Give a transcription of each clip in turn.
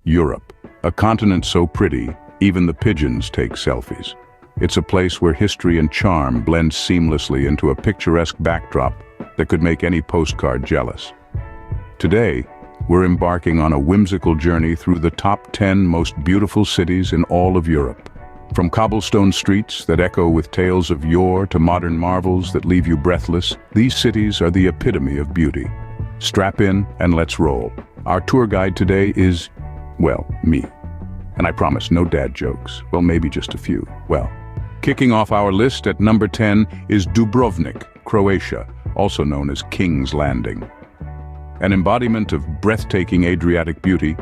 Europe, a continent so pretty, even the pigeons take selfies. It's a place where history and charm blend seamlessly into a picturesque backdrop that could make any postcard jealous. Today, we're embarking on a whimsical journey through the top 10 most beautiful cities in all of Europe. From cobblestone streets that echo with tales of yore to modern marvels that leave you breathless, these cities are the epitome of beauty. Strap in and let's roll. Our tour guide today is, well, me. And I promise no dad jokes. Well, maybe just a few. Well, kicking off our list at number 10 is Dubrovnik, Croatia, also known as King's Landing. An embodiment of breathtaking Adriatic beauty,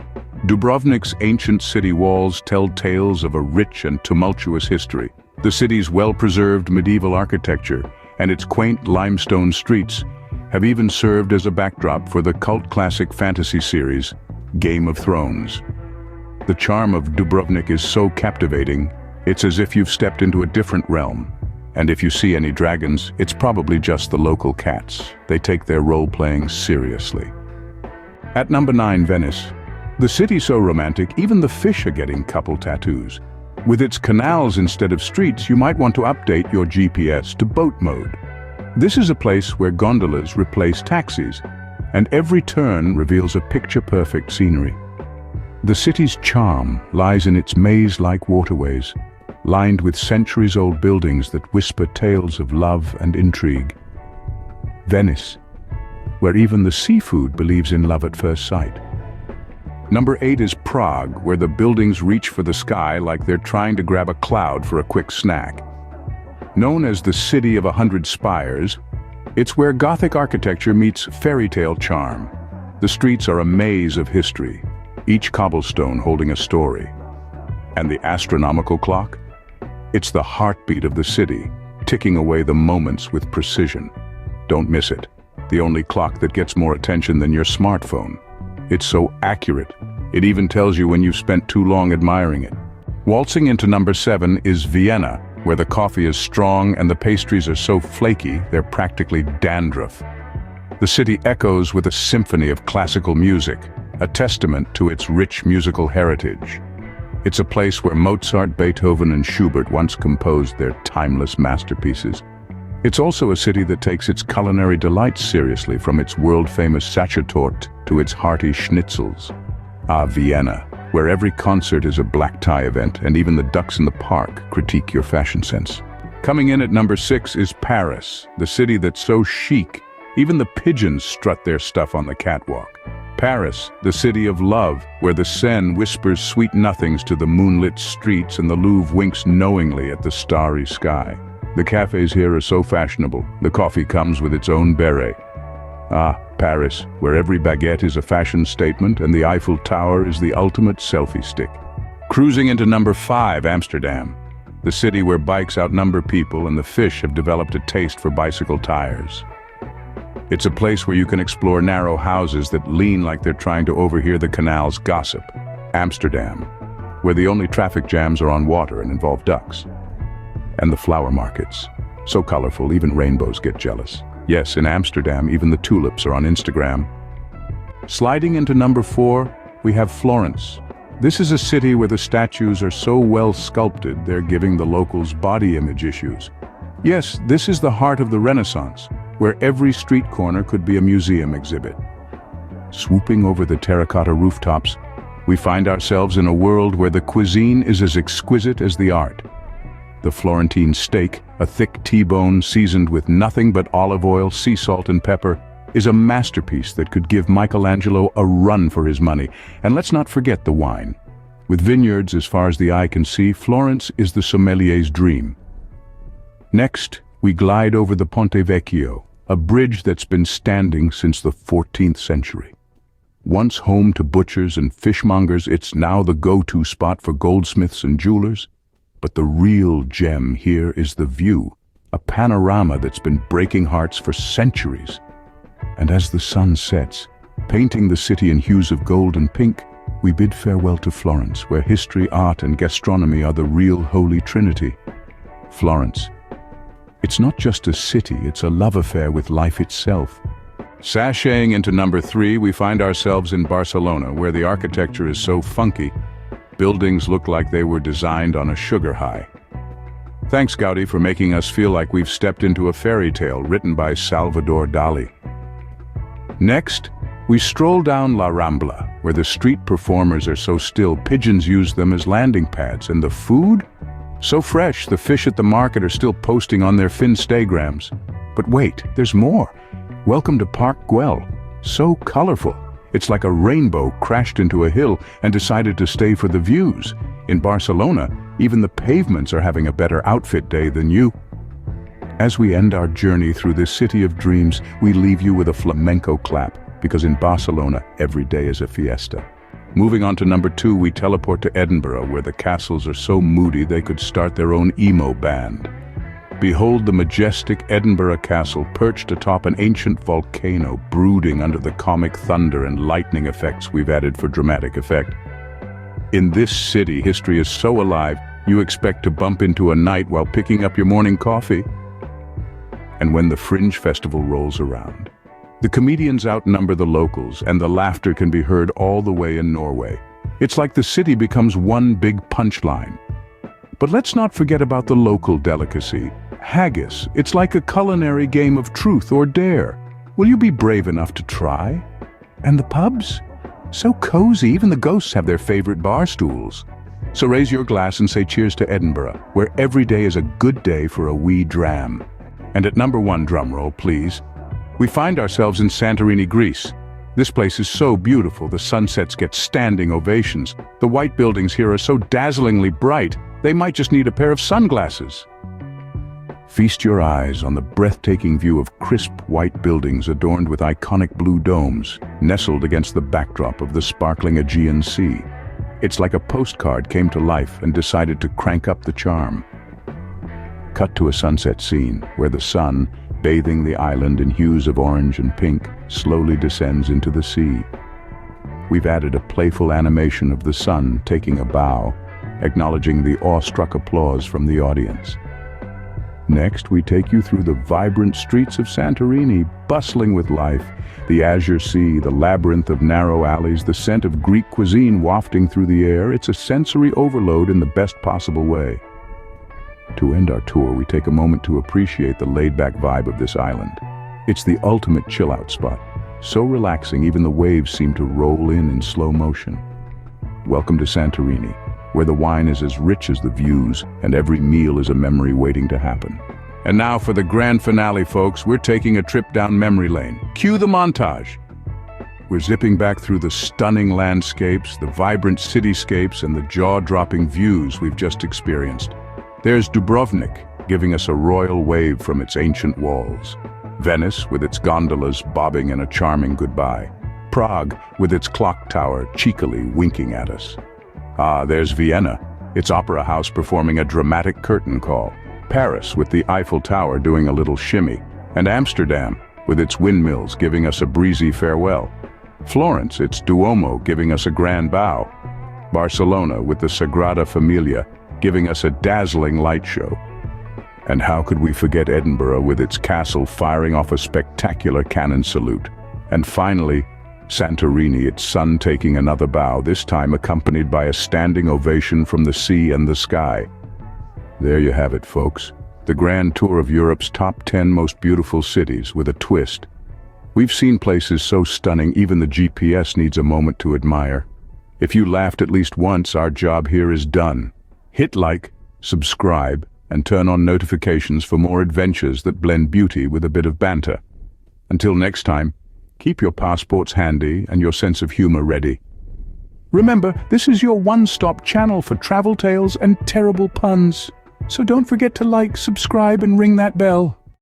Dubrovnik's ancient city walls tell tales of a rich and tumultuous history. The city's well-preserved medieval architecture and its quaint limestone streets have even served as a backdrop for the cult classic fantasy series, Game of Thrones. The charm of Dubrovnik is so captivating, it's as if you've stepped into a different realm. And if you see any dragons, it's probably just the local cats. They take their role-playing seriously. At number 9, Venice. The city's so romantic, even the fish are getting couple tattoos. With its canals instead of streets, you might want to update your GPS to boat mode. This is a place where gondolas replace taxis, and every turn reveals a picture-perfect scenery. The city's charm lies in its maze-like waterways, lined with centuries-old buildings that whisper tales of love and intrigue. Venice, where even the seafood believes in love at first sight. Number 8 is Prague, where the buildings reach for the sky like they're trying to grab a cloud for a quick snack. Known as the City of 100 Spires, it's where Gothic architecture meets fairy tale charm. The streets are a maze of history, each cobblestone holding a story. And the astronomical clock? It's the heartbeat of the city, ticking away the moments with precision. Don't miss it. The only clock that gets more attention than your smartphone. It's so accurate, it even tells you when you've spent too long admiring it. Waltzing into number 7 is Vienna, where the coffee is strong and the pastries are so flaky they're practically dandruff. The city echoes with a symphony of classical music, a testament to its rich musical heritage. It's a place where Mozart, Beethoven, and Schubert once composed their timeless masterpieces. It's also a city that takes its culinary delights seriously, from its world-famous Sachertorte to its hearty schnitzels. Ah, Vienna, where every concert is a black tie event and even the ducks in the park critique your fashion sense. Coming in at number 6 is Paris, the city that's so chic, even the pigeons strut their stuff on the catwalk. Paris, the city of love, where the Seine whispers sweet nothings to the moonlit streets and the Louvre winks knowingly at the starry sky. The cafes here are so fashionable, the coffee comes with its own beret. Ah, Paris, where every baguette is a fashion statement and the Eiffel Tower is the ultimate selfie stick. Cruising into number 5, Amsterdam, the city where bikes outnumber people and the fish have developed a taste for bicycle tires. It's a place where you can explore narrow houses that lean like they're trying to overhear the canal's gossip. Amsterdam, where the only traffic jams are on water and involve ducks. And the flower markets, so colorful even rainbows get jealous. Yes, in Amsterdam, even the tulips are on Instagram. Sliding into number 4, we have Florence. This is a city where the statues are so well sculpted they're giving the locals body image issues. Yes, this is the heart of the Renaissance, where every street corner could be a museum exhibit. Swooping over the terracotta rooftops, we find ourselves in a world where the cuisine is as exquisite as the art. The Florentine steak, a thick T-bone seasoned with nothing but olive oil, sea salt, and pepper, is a masterpiece that could give Michelangelo a run for his money. And let's not forget the wine. With vineyards as far as the eye can see, Florence is the sommelier's dream. Next, we glide over the Ponte Vecchio, a bridge that's been standing since the 14th century. Once home to butchers and fishmongers, it's now the go-to spot for goldsmiths and jewelers. But the real gem here is the view, a panorama that's been breaking hearts for centuries. And as the sun sets, painting the city in hues of gold and pink, we bid farewell to Florence, where history, art, and gastronomy are the real holy trinity. Florence. It's not just a city, it's a love affair with life itself. Sashaying into number 3, we find ourselves in Barcelona, where the architecture is so funky, buildings look like they were designed on a sugar high. Thanks, Gaudi, for making us feel like we've stepped into a fairy tale written by Salvador Dali. Next, we stroll down La Rambla, where the street performers are so still, pigeons use them as landing pads, and the food? So fresh, the fish at the market are still posting on their Finstagrams. But wait, there's more. Welcome to Park Güell. So colorful. It's like a rainbow crashed into a hill and decided to stay for the views. In Barcelona, even the pavements are having a better outfit day than you. As we end our journey through this city of dreams, we leave you with a flamenco clap, because in Barcelona, every day is a fiesta. Moving on to number 2, we teleport to Edinburgh, where the castles are so moody they could start their own emo band. Behold the majestic Edinburgh Castle perched atop an ancient volcano, brooding under the comic thunder and lightning effects we've added for dramatic effect. In this city, history is so alive, you expect to bump into a knight while picking up your morning coffee. And when the Fringe Festival rolls around, the comedians outnumber the locals, and the laughter can be heard all the way in Norway. It's like the city becomes one big punchline. But let's not forget about the local delicacy. Haggis. It's like a culinary game of truth or dare. Will you be brave enough to try? And the pubs? So cozy, even the ghosts have their favorite bar stools. So raise your glass and say cheers to Edinburgh, where every day is a good day for a wee dram. And at number 1, drum roll, please, we find ourselves in Santorini, Greece. This place is so beautiful, the sunsets get standing ovations. The white buildings here are so dazzlingly bright, they might just need a pair of sunglasses. Feast your eyes on the breathtaking view of crisp white buildings adorned with iconic blue domes, nestled against the backdrop of the sparkling Aegean Sea. It's like a postcard came to life and decided to crank up the charm. Cut to a sunset scene where the sun, bathing the island in hues of orange and pink, slowly descends into the sea. We've added a playful animation of the sun taking a bow, acknowledging the awestruck applause from the audience. Next, we take you through the vibrant streets of Santorini, bustling with life. The azure sea, the labyrinth of narrow alleys, the scent of Greek cuisine wafting through the air. It's a sensory overload in the best possible way. To end our tour, we take a moment to appreciate the laid-back vibe of this island. It's the ultimate chill-out spot. So relaxing, even the waves seem to roll in slow motion. Welcome to Santorini, where the wine is as rich as the views, and every meal is a memory waiting to happen. And now for the grand finale, folks, we're taking a trip down memory lane. Cue the montage. We're zipping back through the stunning landscapes, the vibrant cityscapes, and the jaw-dropping views we've just experienced. There's Dubrovnik, giving us a royal wave from its ancient walls. Venice, with its gondolas bobbing in a charming goodbye. Prague, with its clock tower cheekily winking at us. Ah, there's Vienna, its opera house performing a dramatic curtain call. Paris, with the Eiffel Tower doing a little shimmy. And Amsterdam, with its windmills giving us a breezy farewell. Florence, its Duomo giving us a grand bow. Barcelona, with the Sagrada Familia giving us a dazzling light show. And how could we forget Edinburgh, with its castle firing off a spectacular cannon salute? And finally, Santorini, its sun taking another bow, this time accompanied by a standing ovation from the sea and the sky. There you have it, folks. The grand tour of Europe's top 10 most beautiful cities with a twist. We've seen places so stunning, even the GPS needs a moment to admire. If you laughed at least once, our job here is done. Hit like, subscribe, and turn on notifications for more adventures that blend beauty with a bit of banter. Until next time, keep your passports handy and your sense of humor ready. Remember, this is your one-stop channel for travel tales and terrible puns. So don't forget to like, subscribe, and ring that bell.